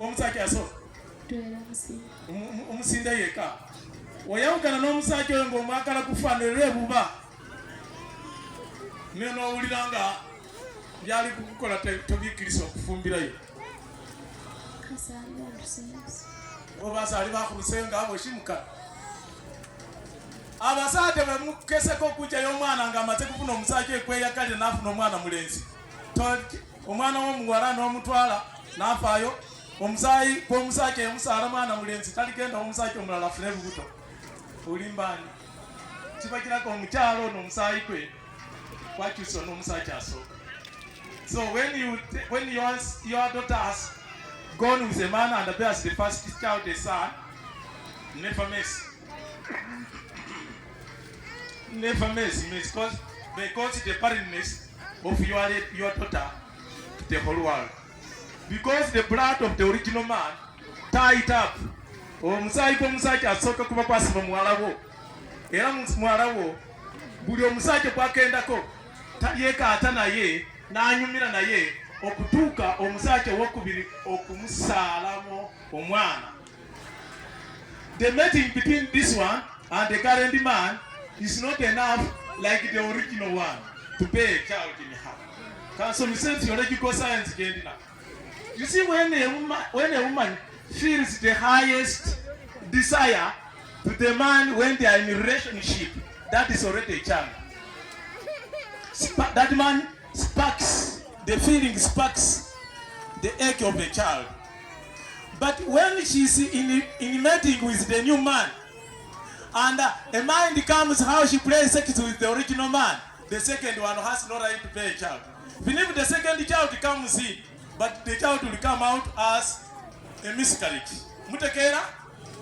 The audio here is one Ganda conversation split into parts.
omusajja aso omusinda yeka oyawukana n'omusajja oyo ng'omwagala kufaanirira ebuba naye n'owulira nga byali kukukola tobiikiriza okufumbirayo oba asaali bakuluseyo nga abo kimuka abasajja bwe mukeseko okujjayo omwana ng'amaze kufuna omusajja ekweyakalira n'afuna omwana mulenzi omwana w'omuwala n'omutwala n'afaayo omusaayi gw'omusajja yamusaala mwana mulenzi taligenda omusajja omulala afune ebibuto olimbaani kiba kirako omukyalo n'omusaayi gwe kwakyusa n'omusajja asooka. So when your daughter has gone with a man and bears the first child, a son, never miss. Never miss because the barrenness of your daughter to the whole world. Because the blood of the original man tie it up. Omusajja omusajja asooka kuba kwasiba muwala wo. Era muwala wo buli omusajja kwakendako yeekaata naye n'anyumira naye okutuuka omusajja owokubiri okumusaalamu omwana. The mating between this one and the current man is not enough like the original one to bear a child in her. Can some sense theological science again now? You see, when a woman feels the highest desire to the man when they are in a relationship, that is already a child. That man sparks, the feeling sparks the egg of a child. But when she's in mating with the new man, and a mind comes how she plays sex with the original man, the second one has no right to bear a child. Even if the second child comes in, but the child will come out as a miscarriage. Mutekera?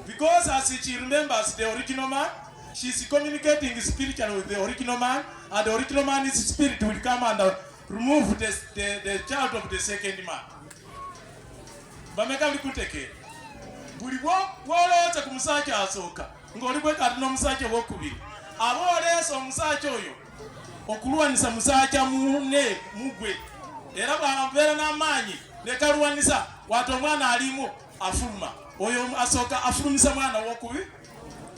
Because as she remembers the original man, she's communicating spiritually with the original man, and the original man's spirit will come and remove the child of the second man. Bameka likutekera. Buli bw'olowooza ku musajja asooka, ng'oli kwekati n'omusajja ow'okubiri. Aba oleesa omusajja oyo okulwanisa musajja munne mugwe. Era bw'abeera n'amaanyi ne kalwanisa wati omwana alimu afuluma. Oyo asooka afulumisa mwana ow'okubiri.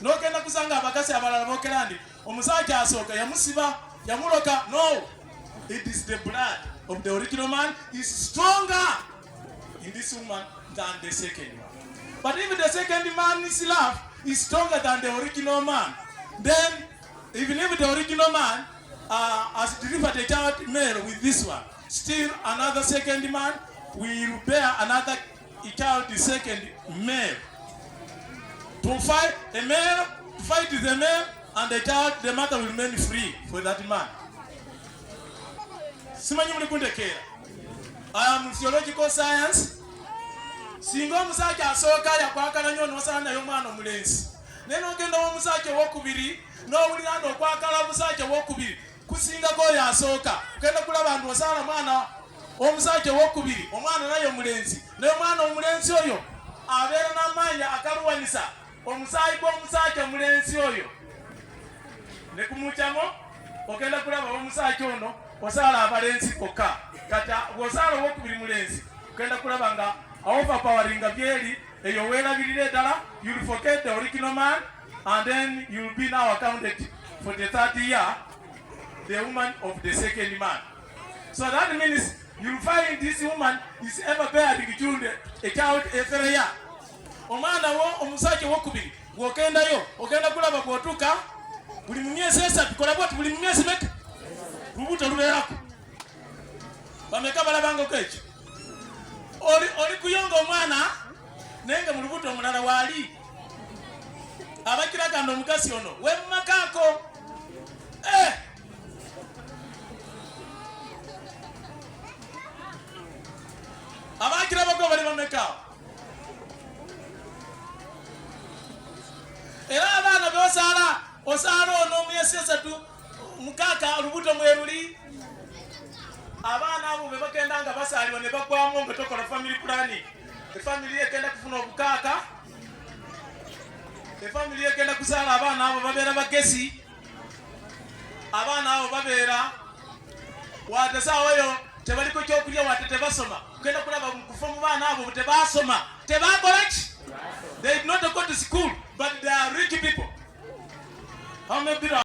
N'ogenda kusanga abakazi abalala bookera ndi omusajja asooka yamusiba yamuloka. No, it is the blood of the original man is stronger in this woman than the second one. But if the second man's love is stronger than the original man, then even if the original man has delivered a child male with this one, still another second man will bear another child, the second male. To fight the male, to fight the male, and the child, the mother will remain free for that man. Simanyi mulikundekera. I am theological science. Singa omusajja asooka yakwakala nnyo n'osala naye omwana omulenzi. Naye n'ogenda w'omusajja ow'okubiri n'owulira n'okwakala omusajja ow'okubiri kusingako oyo asooka. Ogenda kulaba nti osala mwana omusajja ow'okubiri, omwana naye omulenzi. Naye omwana omulenzi oyo abeera n'amaanyi akalwanisa omusaayi gw'omusajja omulenzi oyo. Ne kumujjamo ogenda kulaba omusajja ono osala abalenzi kokka. Kati bw'osala ow'okubiri mulenzi ogenda kulaba nga overpowering byeri eyo weerabirira ddala. You'll forget the original man and then you'll be now accounted for the third year the woman of the second man. So that means you'll find this woman is ever bearing children, a child every year. Omwana wo omusajja w'okubiri bw'okendayo ogenda kulaba bw'otuuka buli mu myezi esatu kola bwati buli mu myezi meka lubuto lubeerako. Bameka balabangako ekyo. Oli kuyonga omwana naye nga mu lubuto omulala waali. Abakiraga omukazi ono wemmakaako. Abakirabako bali bameka. Era abaana b'osaala ono omuyesi esatu mukaaka olubuto mweruli. Abaana abo be bagenda nga basaalibwa ne bagwamu nga tokola family planning. Efamily egenda kufuna obukaaka. Efamily egenda kuzaala abaana abo babeera bagezi. Abaana abo babeera wate saawa eyo tebaliko kyokulya wate tebasoma. Ogenda kulaba mu kufa mu baana abo tebaasoma They did not go to school, but they are rich people. How many people